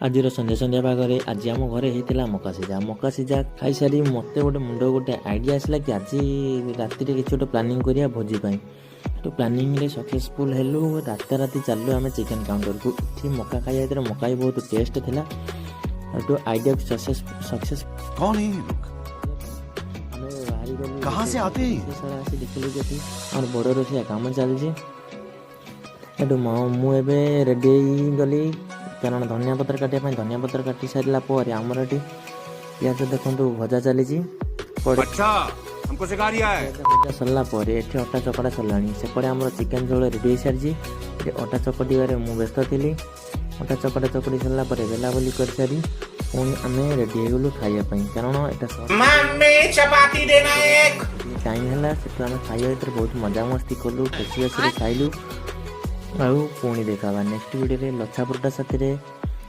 आज संध्या संध्या पागे आज आम घरे होता मका सीझा खाई सारी मत गोटे मुंड गोटे आइडिया आसला कि आज राति किसी गोटे प्लानिंग करिया भोजी तो प्लानिंग रे सक्सेसफुल हेलु रात राति चलू आम चिकेन काउंटर को इठी मका खाई मका भी बहुत टेस्ट थिला तो आइडिया सक्सेस कौन है ये लोग? कहाँ से आते हैं? आसी देखिलु कि और बड़ रोषिया काम चलती मुझे रेडी गली कारण धनिया पत्र काटापी धनिया पत्र काटी सारा आमर ये पियाज देखो भजा चली भजा सरला अटा चकड़ा सरला सेपटे आम चिकेन झोल रेडी हो सारी अटा चकटिबार मुझे व्यस्त थी अटा चकटा चकड़ी सरला बेला बोली कर सारी पुणी आम रेडी हो गलु खावाई कारण टाइम है से आम खाइबा बहुत मजा मस्ती कलु खुशी खुशी खाइलु आउ पुणी देखा नेक्स्ट वीडियो लच्छा परोटा साथी